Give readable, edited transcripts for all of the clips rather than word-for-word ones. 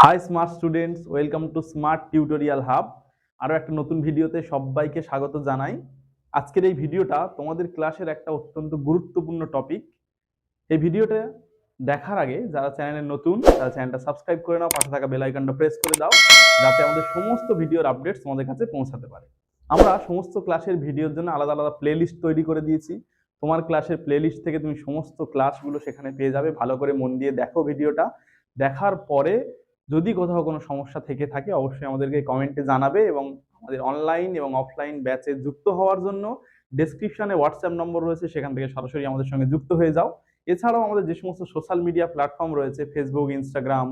High smart students, welcome to smart tutorial hub. আরও একটা নতুন ভিডিওতে সবাইকে স্বাগত জানাই। আজকের এই ভিডিওটা তোমাদের ক্লাসের একটা অত্যন্ত গুরুত্বপূর্ণ টপিক। এই ভিডিওটা দেখার আগে যারা চ্যানেলে নতুন তারা চ্যানেলটা সাবস্ক্রাইব করে নাও, পাশে থাকা বেল আইকনটা প্রেস করে দাও যাতে আমাদের সমস্ত ভিডিওর আপডেটস তোমাদের কাছে পৌঁছাতে পারে। আমরা সমস্ত ক্লাসের ভিডিওর জন্য আলাদা আলাদা প্লেলিস্ট তৈরি করে দিয়েছি। তোমার ক্লাসের প্লেলিস্ট থেকে তুমি সমস্ত ক্লাসগুলো সেখানে পেয়ে যাবে। ভালো করে মন দিয়ে দেখো ভিডিওটা। দেখার পরে যদি কোথাও কোনো সমস্যা থেকে থাকে অবশ্যই আমাদেরকে কমেন্টে জানাবে, এবং আমাদের অনলাইন এবং অফলাইন ব্যাচে যুক্ত হওয়ার জন্য ডেসক্রিপশনে হোয়াটসঅ্যাপ নম্বর রয়েছে, সেখান থেকে সরাসরি আমাদের সঙ্গে যুক্ত হয়ে যাও। এছাড়াও আমাদের যে সমস্ত সোশ্যাল মিডিয়া প্ল্যাটফর্ম রয়েছে, ফেসবুক, ইনস্টাগ্রাম,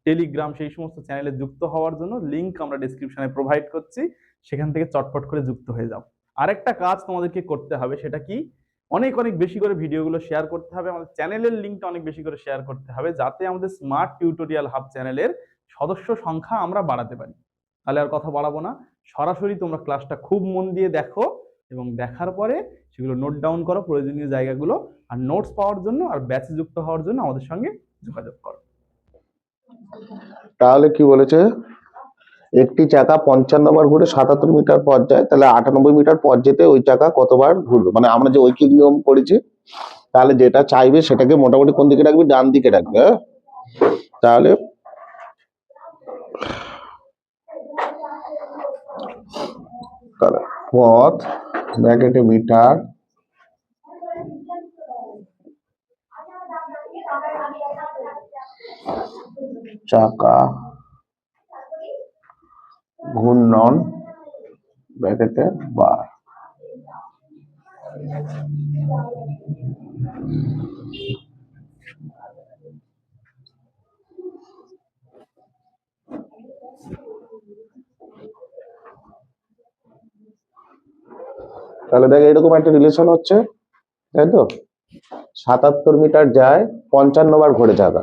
টেলিগ্রাম, সেই সমস্ত চ্যানেলে যুক্ত হওয়ার জন্য লিঙ্ক আমরা ডেসক্রিপশনে প্রোভাইড করছি, সেখান থেকে চটপট করে যুক্ত হয়ে যাও। আরেকটা কাজ তোমাদেরকে করতে হবে, সেটা কি, অনেক অনেক বেশি করে ভিডিওগুলো শেয়ার করতে হবে। আমাদের চ্যানেলের লিঙ্কটা অনেক বেশি করে শেয়ার করতে হবে, যাতে আমাদের স্মার্ট টিউটোরিয়াল হাব চ্যানেলের সদস্য সংখ্যা আমরা বাড়াতে পারি। তাহলে আর কথা বাড়াবো না, সরাসরি তোমরা ক্লাসটা খুব মন দিয়ে দেখো এবং দেখার পরে সেগুলো নোট ডাউন করো প্রয়োজনীয় জায়গাগুলো, আর নোটস পাওয়ার জন্য আর ব্যাচে যুক্ত হওয়ার জন্য আমাদের সঙ্গে যোগাযোগ করো। তাহলে কি বলেছে, একটি চাকা 55 বার ঘুরে 77 মিটার পথ যায়, তাহলে 98 মিটার পথ যেতে ওই চাকা কতবার ঘুরবে। মানে আমরা যে ঐকিক নিয়ম করেছি, তাহলে যেটা চাইবে সেটাকে মোটামুটি কোন দিকে রাখবি, ডান দিকে রাখবে। তাহলে পথ ব্র্যাকেটে মিটার, চাকা ঘূর্ণন ব্র্যাকেটে বার। তাহলে দেখ এরকম একটা রিলেশন হচ্ছে, তাই তো। 77 মিটার যায় 55 বার ঘুরে চাকা,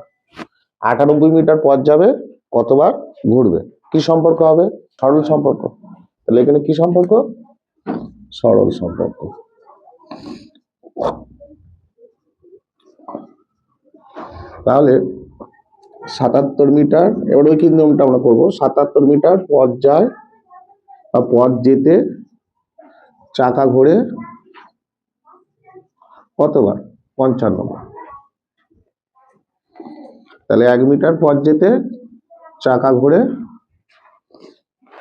98 মিটার পথ যাবে কতবার ঘুরবে। কি সম্পর্ক হবে? সরল সম্পর্ক। তাহলে এখানে কি সম্পর্ক? সরল সম্পর্ক। তাহলে 77 মিটার, এবার ওই কি নিয়মটা আমরা করবো, 77 মিটার পথ যায় বা পথ যেতে চাকা ঘোরে কতবার? 55 বার। তাহলে 1 মিটার পথ যেতে চাকা ঘোরে,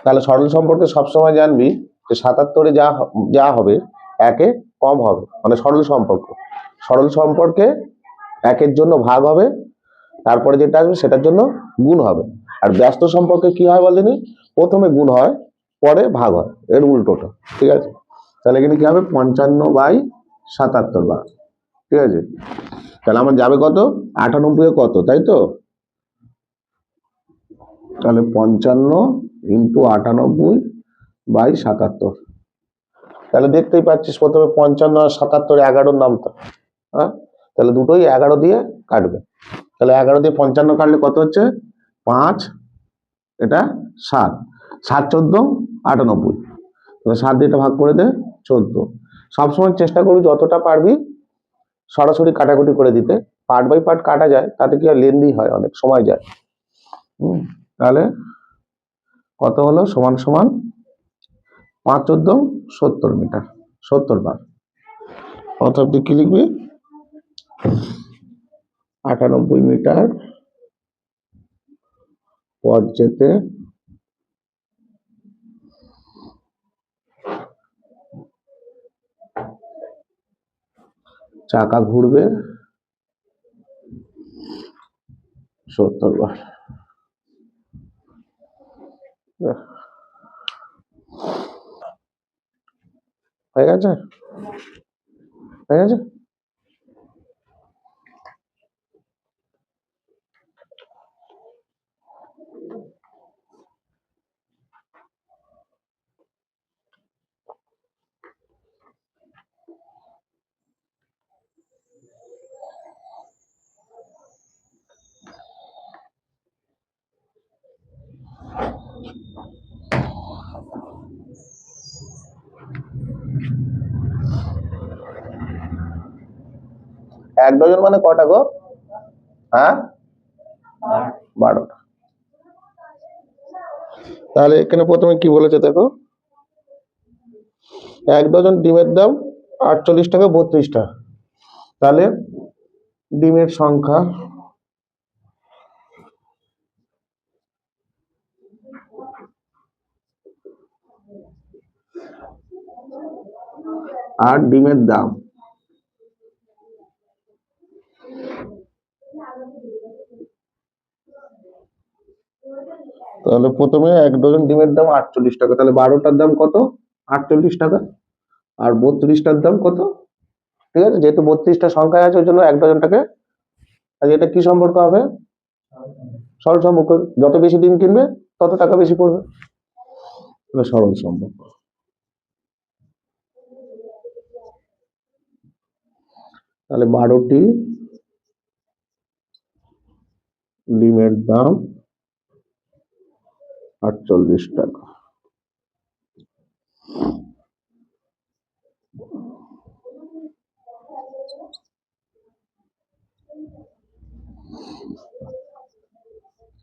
তাহলে সরল সম্পর্কে সবসময় জানবি যে 77-এ যা হবে 1-এ কম হবে, মানে সরল সম্পর্ক। সরল সম্পর্কে 1-এর জন্য ভাগ হবে, তারপরে যেটা আসবে সেটার জন্য গুণ হবে। আর ব্যস্ত সম্পর্কে কি হয় বলেনি, প্রথমে গুণ হয় পরে ভাগ হয়, এর উল্টোটা। ঠিক আছে, তাহলে এখানে কি হবে, 55/77 বার। ঠিক আছে, তাহলে আমার যাবে কত, 98 কত, তাই তো। তাহলে 55 × 98/77। তাহলে দেখতেই পাচ্ছিস প্রথমে 55 আর 77 11-র নামটা, হ্যাঁ, তাহলে দুটোই 11 দিয়ে কাটবে। তাহলে 11 দিয়ে 55 কাটলে কত হচ্ছে, 5, এটা 7, 7 14 98। তাহলে 7 দিয়ে এটা ভাগ করে দে, 14। সবসময় চেষ্টা করবি যতটা পারবি সরাসরি কাটাকুটি করে দিতে। পার্ট বাই পার্ট কাটা যায়, তাতে কি আর লেন্দি হয়, অনেক সময় যায়। তাহলে কত হলো, সমান সমান 5 14 70 মিটার, 70 বার। অর্থাৎ তুই কি লিখবি, 98 মিটার পথ যেতে চাকা ঘুরবে 70 বার। হয়ে গেছে, হয়ে গেছে। এক ডজন মানে কটা গো? হ্যাঁ, 12টা। তাহলে এখানে প্রথমে কি বলেছে দেখো, 1 ডজন ডিমের দাম 48 টাকা 32 টাকা। তাহলে ডিমের সংখ্যা আর ডিমের দাম, তাহলে প্রথমে 1 ডজন ডিমের দাম 48 টাকা, তাহলে 12টার দাম কত? 48 টাকা। আর 32টার দাম কত? ঠিক আছে, যেহেতু 32টা সংখ্যায় আছে ওই জন্য 1 ডজনটাকে, আর এটা কি সম্পর্ক হবে? সরল সম্পর্ক। যত বেশি ডিম কিনবে তত টাকা বেশি পড়বে, এটা সরল সম্পর্ক। তাহলে 12টি ডিমের দাম 48 টাকা।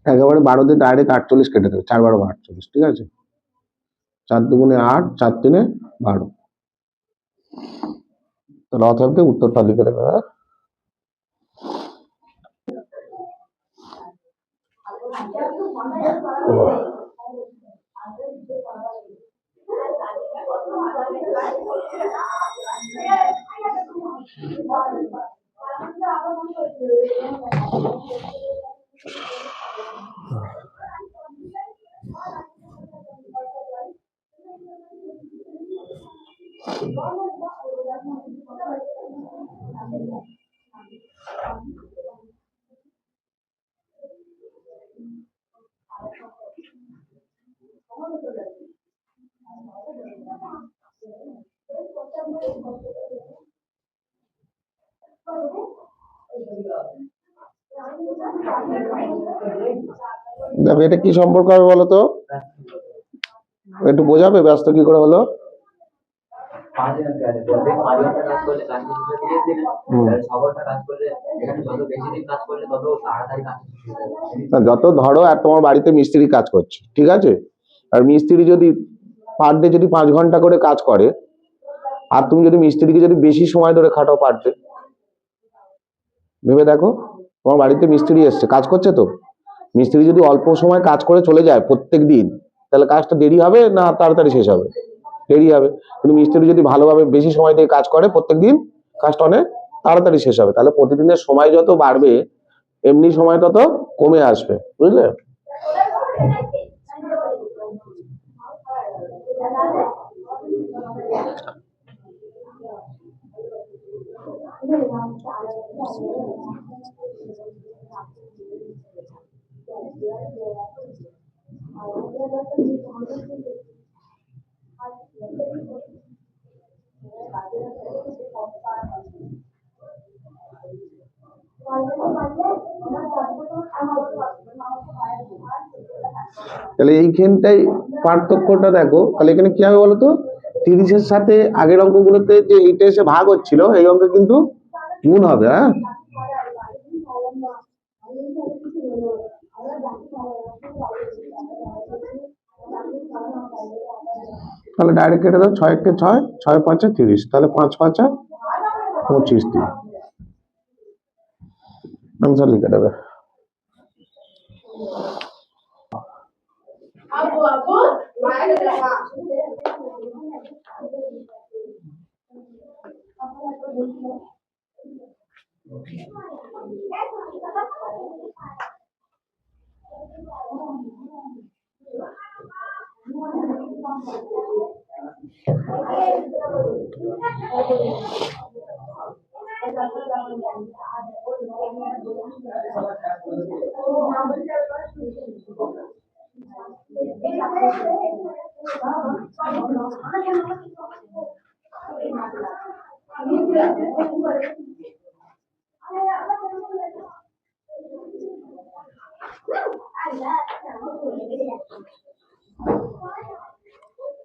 একেবারে 12 দিয়ে ডাইরেক্ট 48 কেটে দেবে, 4 12 48, ঠিক আছে। 4 দুগুণে 8, 4 তিনে 12। তাহলে অতএব উত্তরটা লিখে দেবে। দেখো এটা কি সম্পর্ক হবে বলো তো, একটু বোঝাবে ব্যস্ত কি করে হলো? যত ধরো আর তোমার বাড়িতে মিস্ত্রি কাজ করছে, ঠিক আছে, আর মিস্ত্রি যদি পার ডে যদি 5 ঘন্টা করে কাজ করে, আর তুমি যদি মিস্ত্রিকে যদি বেশি সময় ধরে খাটাও পার ডে, ভেবে দেখো, তোমার বাড়িতে মিস্ত্রি এসছে কাজ করছে, তো মিস্ত্রি যদি অল্প সময় কাজ করে চলে যায় প্রত্যেক দিন, তাহলে কাজটা দেরি হবে না তাড়াতাড়ি শেষ হবে? দেরি হবে। কিন্তু মিস্ত্রি যদি ভালোভাবে বেশি সময় দিয়ে কাজ করে প্রত্যেকদিন, কাজটা অনেক তাড়াতাড়ি শেষ হবে। তাহলে প্রতিদিনের সময় যত বাড়বে এমনি সময় তত কমে আসবে, বুঝলে? তাহলে এইখানটাই পার্থক্যটা দেখো, তাহলে এখানে কি হবে বলতো, 30-এর সাথে আগের অঙ্কগুলোতে যে এইটা এসে ভাগ হচ্ছিল, এই অঙ্কে কিন্তু গুণ হবে। হ্যাঁ, তাহলে ডাইরেক্ট কেটে দাও, 6 কে 6, 6 5 30, তাহলে 5 5 25 দিন আনসার লিখে দেবে।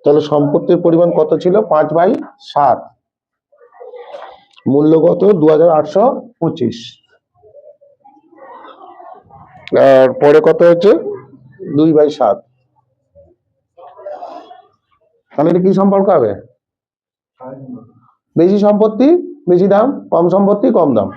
তাহলে সম্পত্তির পরিমাণ কত ছিল? 5/7, মূল্য কত? 2825। আর পরে কত হচ্ছে? 2/7। তাহলে এটা কি সম্পর্ক হবে? বেশি সম্পত্তি বেশি দাম, কম সম্পত্তি কম দাম।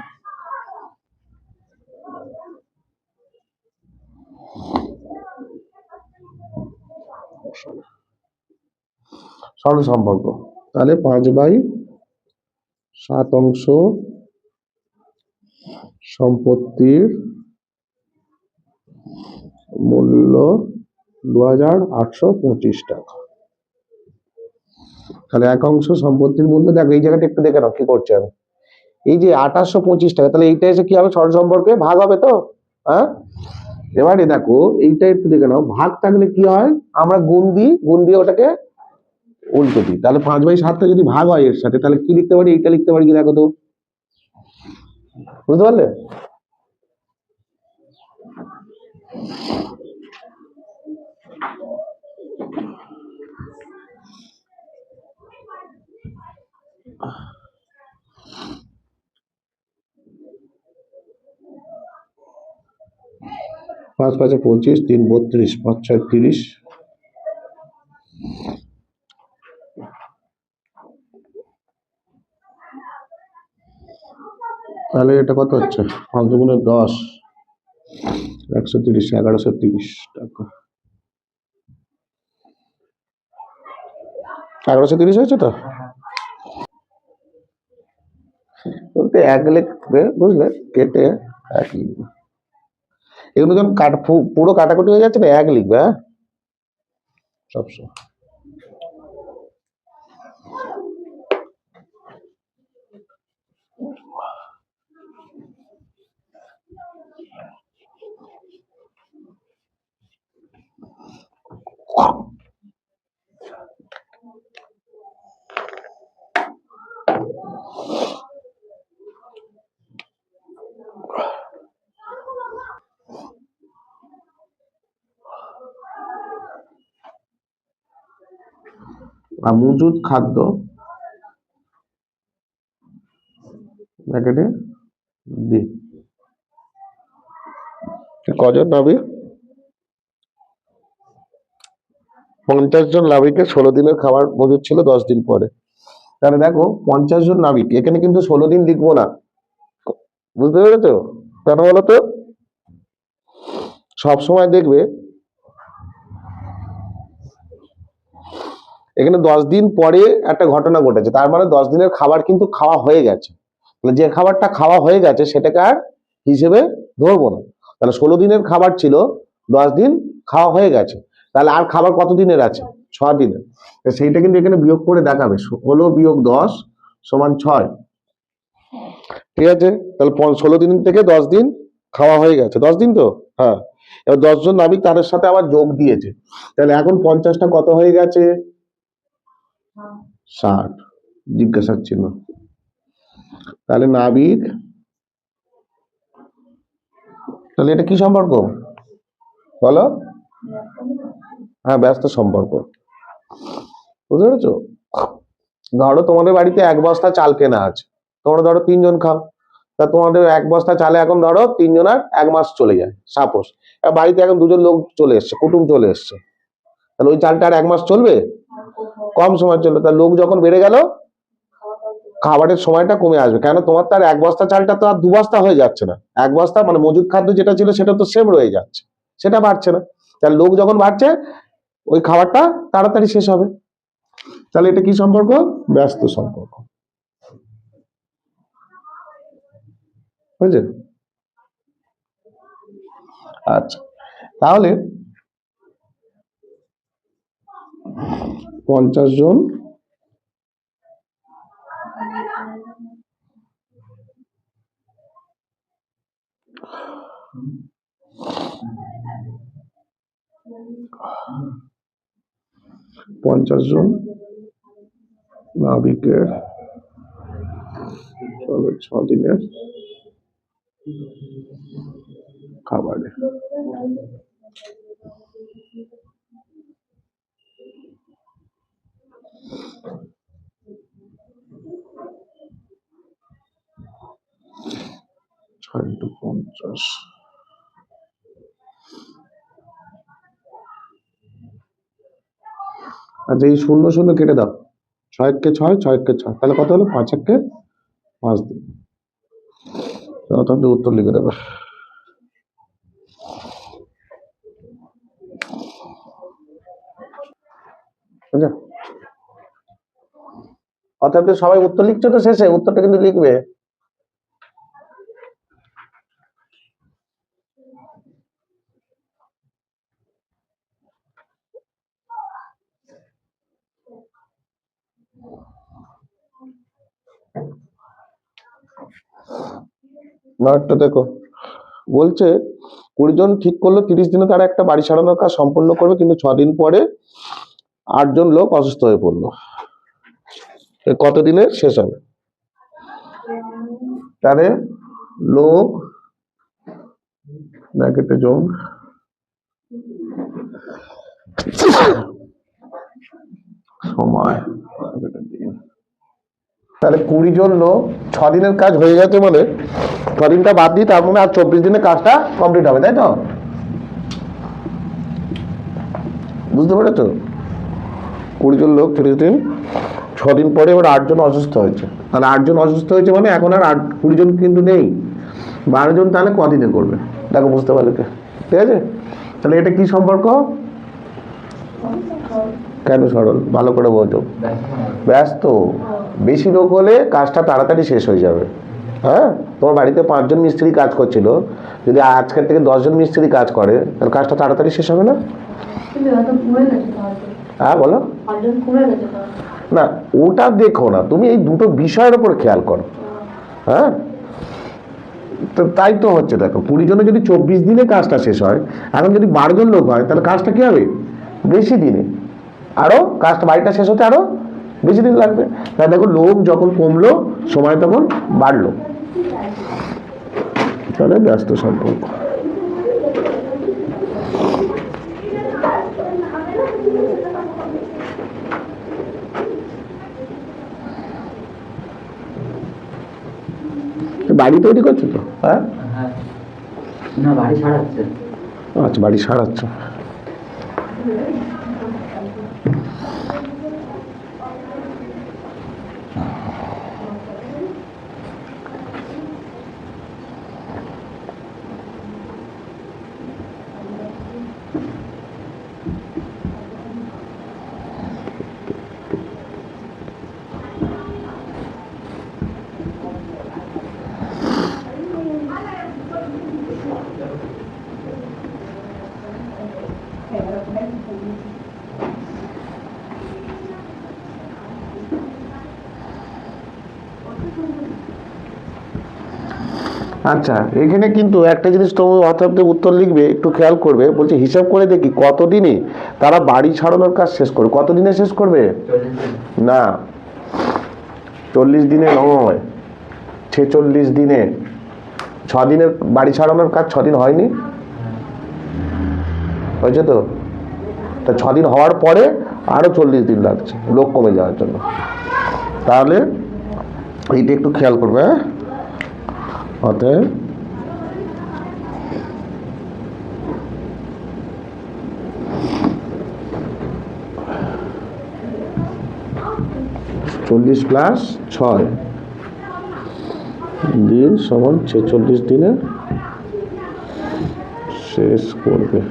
সরল সম্পর্ক। তাহলে 5/7 সম্পত্তির মূল্য 2825 টাকা। তাহলে 1 সম্পত্তির মূল্য, দেখো এই জায়গাটা একটু দেখে নাও কি করছে আমি। এই যে 2825 টাকা, তাহলে এইটা এসে কি হবে? সরল সম্পর্কে ভাগ হবে তো, হ্যাঁ? এবারে দেখো এইটা একটু দেখে নাও, ভাগ থাকলে কি হয়? আমরা গুণ দিয়ে ওটাকে উল্টো দিই। তাহলে 5/7 যদি ভাগ হয় এর সাথে, তাহলে কি লিখতে পারি? এইটা লিখতে পারি কি, দেখো তো, বুঝতে পারলে? পাঁচ 5 25, 3 32, 5 6 30। তাহলে এটা কত হচ্ছে? 5 দুগুণে 10, 130, 1130 টাকা। 1130 হয়েছে তো? বলতে 1 লিখবে, বুঝলে, কেটে 1 লিখবে। এগুলো যখন পুরো কাটাকুটি হয়ে যাচ্ছে না, 1 লিখবে, হ্যাঁ, সবসময়। আর মজুদ খাদ্য ব্র্যাকেটে দি। কজন নাবিক? 50 জন নাবিকের 16 দিনের খাবার মজুদ ছিল 10 দিন পরে। তাহলে দেখো 50 জন নাবিক, এখানে কিন্তু 16 দিন লিখবো না, বুঝতে পেরেছো? কেন বলতো? সব সময় দেখবে এখানে 10 দিন পরে একটা ঘটনা ঘটেছে, তার মানে 10 দিনের খাবার কিন্তু খাওয়া হয়ে গেছে। তাহলে যে খাবারটা খাওয়া হয়ে গেছে সেটাকে আর হিসেবে ধরবো না। তাহলে 16 দিনের খাবার ছিল, 10 দিন খাওয়া হয়ে গেছে, তাহলে আর খাবার কত দিনের আছে? 6 দিনের। সেইটা কিন্তু এখানে বিয়োগ করে দেখাবে, 16 বিয়োগ 10 সমান 6। ঠিক আছে? তাহলে 16 দিন থেকে 10 দিন খাওয়া হয়ে গেছে, 10 দিন তো, হ্যাঁ। এবার 10 জন নাবিক তাদের সাথে আবার যোগ দিয়েছে, তাহলে এখন 50টা কত হয়ে গেছে? 60। জিজ্ঞাসার চিহ্ন। তাহলে নাবিক, তাহলে এটা কি সম্পর্ক বলো? হ্যাঁ, ব্যস্ত সম্পর্ক। বুঝতে পেরেছো? ধরো তোমাদের বাড়িতে 1 বস্তা চাল কেনা আছে, তোমরা ধরো 3 জন খাও, তা তোমাদের 1 বস্তা চালে এখন ধরো 3 জনের 1 মাস চলে যায়, সাপোজ। বাড়িতে এখন 2 জন লোক চলে এসছে, কুটুম চলে এসছে, তাহলে ওই চালটা আর 1 মাস চলবে? কম সময় চলবে। তার লোক যখন বেড়ে গেল, খাবারের সময়টা কমে আসবে। কেন? তোমার তো আর 1 বস্তা চালটা তো আর 2 বস্তা হয়ে যাচ্ছে না, 1 বস্তা মানে মজুদ খাদ্য যেটা ছিল সেটা তো সেম রয়ে যাচ্ছে, সেটা বাড়ছে না। তাহলে লোক যখন বাড়ছে, ওই খাবারটা তাড়াতাড়ি শেষ হবে। তাহলে এটা কি সম্পর্ক? ব্যস্ত সম্পর্ক। বুঝলেন? আচ্ছা, তাহলে 50 জন নাবিকের 6 দিনের খাবারে ছয় ইন্টু 50, আচ্ছা এই 0 0 কেটে দাও, 6 কে 6, 6 কে 6, তাহলে কত হলো? 5 কে 5 দিন। তাহলে উত্তর লিখে দেবে। বুঝলে? অর্থাৎ সবাই উত্তর লিখছো তো, শেষে উত্তরটা কিন্তু লিখবে। মার্কটা দেখো, বলছে 20 জন ঠিক করলো 30 দিনে তারা একটা বাড়ি সারানোর কাজ সম্পন্ন করবে, কিন্তু 6 দিন পরে 8 জন লোক অসুস্থ হয়ে পড়লো। কত দিনে শেষ হবে? তাহলে লোক ব্র্যাকেটে যোগ সময়, তাহলে 20 জন লোক 6 দিনের কাজ হয়ে গেছে, মানে 6 দিনটা বাদ দিই, তার মানে আর 24 দিনে কাজটা কমপ্লিট হবে, তাই তো? বুঝতে পেরেছো? 20 জন লোক 30 দিন, 6 দিন পরে এবার 8 জন অসুস্থ হয়েছে, তাহলে 8 জন অসুস্থ হয়েছে মানে এখন আর 20 জন কিন্তু নেই, 12 জন, তাহলে কদিনে করবে? দেখো বুঝতে পারলে তো? ঠিক আছে, তাহলে এটা কি সম্পর্ক? কেন সরল? ভালো করে বোঝো। ব্যস্ত, বেশি লোক হলে কাজটা তাড়াতাড়ি শেষ হয়ে যাবে। হ্যাঁ, তোমার বাড়িতে 5 জন মিস্ত্রি কাজ করছিল, যদি আজকের থেকে 10 জন মিস্ত্রি কাজ করে, তাহলে কাজটা তাড়াতাড়ি শেষ হবে না? হ্যাঁ বলো না, ওটা দেখো না, তুমি এই দুটো বিষয়ের উপর খেয়াল করো। হ্যাঁ, তো তাই তো হচ্ছে, দেখো 20 জনে যদি 24 দিনে কাজটা শেষ হয়, এখন যদি 12 জন লোক হয়, তাহলে কাজটা কি হবে? বেশি দিনে, আরো কাজটা বাড়িটা শেষ হতে আরো বেশি দিন লাগবে। তাই দেখো, লোক যখন কমলো সময় তখন বাড়লো, তাহলে ব্যস্ত সম্পর্ক। বাড়ি তৈরি করছো তো? হ্যাঁ, না বাড়ি সারাচ্ছে। আচ্ছা, বাড়ি সারাচ্ছ। আচ্ছা, এখানে কিন্তু একটা জিনিস তুমি অর্থাৎ উত্তর লিখবে, একটু খেয়াল করবে। বলছে হিসাব করে দেখি কতদিনে তারা বাড়ি ছাড়ানোর কাজ শেষ করবে। কত দিনে শেষ করবে? না, 40 দিনে নয়, 46 দিনে। 6 দিনের বাড়ি ছাড়ানোর কাজ 6 দিন হয়নি, হয়েছে তো? তা 6 দিন হওয়ার পরে আরো 40 দিন লাগছে লোক কমে যাওয়ার জন্য। তাহলে এইটা একটু খেয়াল করবে। হ্যাঁ, অতএব 40 প্লাস 6 দিন সমান 46 দিনে শেষ করবে।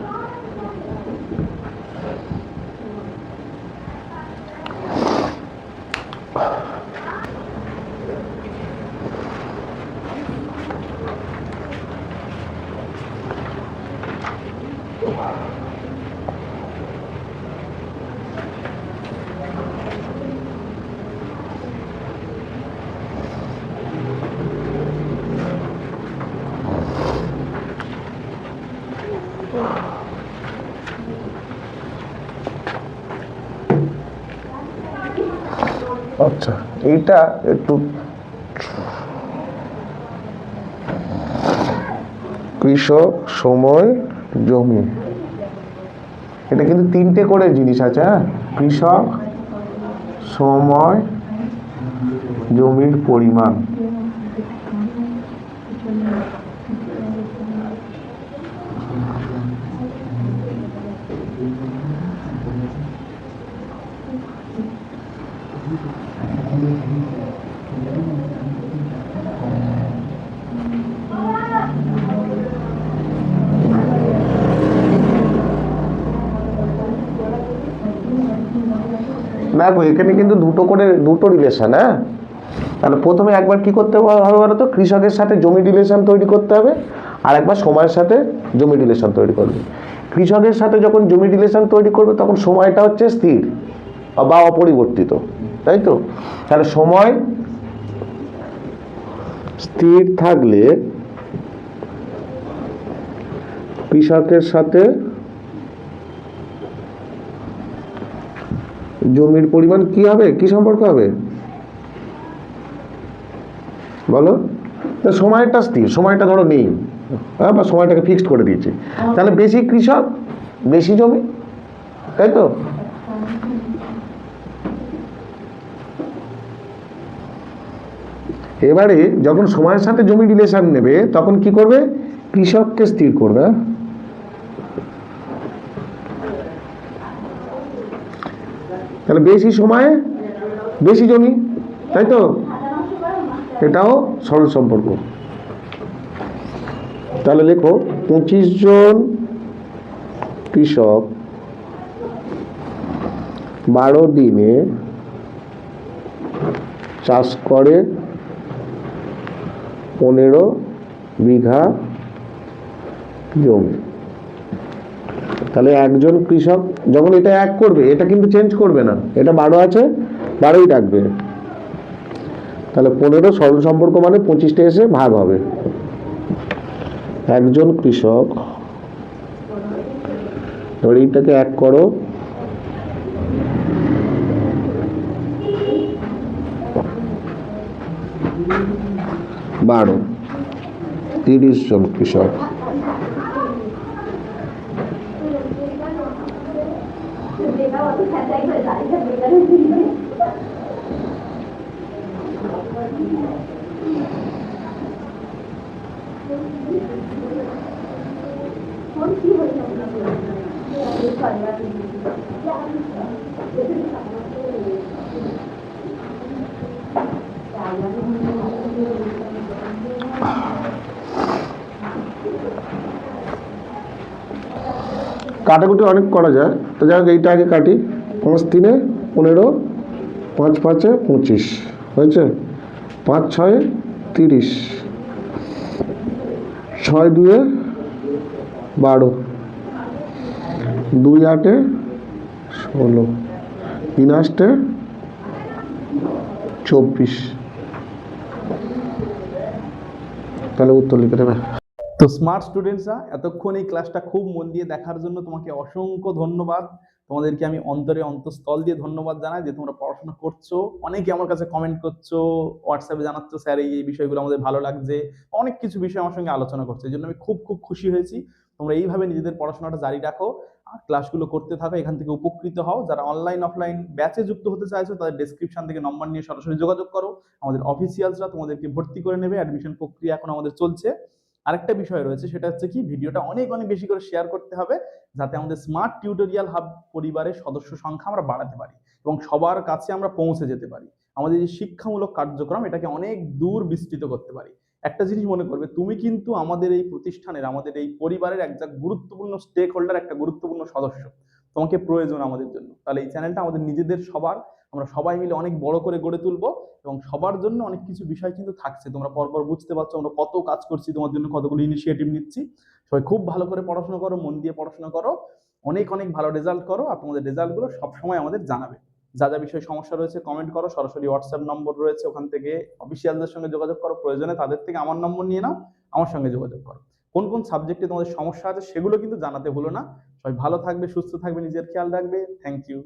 আচ্ছা, এইটা একটু কৃষক, সময়, জমি, এটা কিন্তু 3টে করে জিনিস আছে। হ্যাঁ, কৃষক, সময়, জমির পরিমাণ। দেখো এখানে কিন্তু দুটো রিলেশন, হ্যাঁ। তাহলে প্রথমে একবার কি করতে হবে বলো তো, কৃষকের সাথে জমি রিলেশন তৈরি করতে হবে, আর একবার সময়ের সাথে জমি রিলেশন তৈরি করবে। কৃষকের সাথে যখন জমি রিলেশন তৈরি করবে তখন সময়টা হচ্ছে স্থির বা অপরিবর্তিত, তাই তো। তাহলে সময় স্থির থাকলে কৃষকের সাথে জমির পরিমাণ কি হবে, কি সম্পর্ক হবে বলো। সময়টা স্থির, সময়টা ধরো নেই, হ্যাঁ, বা সময়টাকে ফিক্সড করে দিয়েছে, তাহলে বেশি কৃষক বেশি জমি, তাই তো। এবারে যখন সময়ের সাথে জমি রিলেশন নেবে তখন কি করবে, কৃষককে স্থির করবে, তাহলে বেশি সময়ে বেশি জমি, তাই তো। এটাও সরল সম্পর্ক। তাহলে লেখো 25 জন কৃষক 12 দিনে চাষ করে 15 বিঘা জমি। তাহলে একজন কৃষক যখন এটা এক করবে, এটা কিন্তু চেঞ্জ করবে না, এটা 12 আছে 12ই রাখবে, তাহলে 15 সরল সম্পর্ক মানে 25টা এসে ভাগ হবে। একজন কৃষক, ধরে এইটাকে এক করো, 12 30 জন কৃষক, কাটাকুটি অনেক করা যায়, তো যাই হোক এইটা আগে কাটি। 5 3 15, 5 5 25 হয়েছে, 5 6 30, 6 2 12, 2 8 16, 3 8 24। তাহলে উত্তর লিখে দেবে। তো স্মার্ট স্টুডেন্টসরা, এতক্ষণ এই ক্লাসটা খুব মন দিয়ে দেখার জন্য তোমাকে অসংখ্য ধন্যবাদ। তোমাদেরকে আমি অন্তঃস্থল দিয়ে ধন্যবাদ জানাই যে তোমরা পড়াশোনা করছো। অনেকে আমার কাছে কমেন্ট করছো, হোয়াটসঅ্যাপে জানাচ্ছ স্যার এই বিষয়গুলো আমাদের ভালো লাগছে, অনেক কিছু বিষয় আমার সঙ্গে আলোচনা করছে, এই জন্য আমি খুব খুব খুশি হয়েছি। তোমরা এইভাবে নিজেদের পড়াশোনাটা জারি রাখো আর ক্লাসগুলো করতে থাকো, এখান থেকে উপকৃত হও। যারা অনলাইন অফলাইন ব্যাচে যুক্ত হতে চাইছো তাদের ডেসক্রিপশন থেকে নম্বর নিয়ে সরাসরি যোগাযোগ করো, আমাদের অফিসিয়ালসরা তোমাদেরকে ভর্তি করে নেবে। অ্যাডমিশন প্রক্রিয়া এখন আমাদের চলছে। আরেকটা বিষয় রয়েছে, সেটা হচ্ছে কি, ভিডিওটা অনেক অনেক বেশি করে শেয়ার করতে হবে যাতে আমাদের স্মার্ট টিউটোরিয়াল হাব পরিবারের সদস্য সংখ্যা আমরা বাড়াতে পারি এবং সবার কাছে আমরা পৌঁছে যেতে পারি। আমাদের যে শিক্ষামূলক কার্যক্রম এটাকে অনেক দূর বিস্তৃত করতে পারি। একটা জিনিস মনে করবে, তুমি কিন্তু আমাদের এই প্রতিষ্ঠানের, আমাদের এই পরিবারের একটা গুরুত্বপূর্ণ স্টেক হোল্ডার, একটা গুরুত্বপূর্ণ সদস্য। তোমাকে প্রয়োজন আমাদের জন্য। তাহলে এই চ্যানেলটা আমাদের নিজেদের সবার, আমরা সবাই মিলে অনেক বড় করে গড়ে তুলবো এবং সবার জন্য অনেক কিছু বিষয় কিন্তু থাকছে। তোমরা পরপর বুঝতে পারছো আমরা কত কাজ করছি তোমার জন্য, কতগুলো ইনিশিয়েটিভ নিচ্ছি। সবাই খুব ভালো করে পড়াশোনা করো, মন দিয়ে পড়াশোনা করো, অনেক অনেক ভালো রেজাল্ট করো, আর তোমাদের রেজাল্টগুলো সবসময় আমাদের জানাবে। যা যা বিষয়ে সমস্যা রয়েছে কমেন্ট করো, সরাসরি হোয়াটসঅ্যাপ নম্বর রয়েছে, ওখান থেকে অফিসিয়ালদের সঙ্গে যোগাযোগ করো, প্রয়োজনে তাদের থেকে আমার নম্বর নিয়ে নাও, আমার সঙ্গে যোগাযোগ করো। কোন কোন সাবজেক্টে তোমাদের সমস্যা আছে সেগুলো কিন্তু জানাতে ভুলো না। সবাই ভালো থাকবে, সুস্থ থাকবে, নিজের খেয়াল রাখবে। Thank you.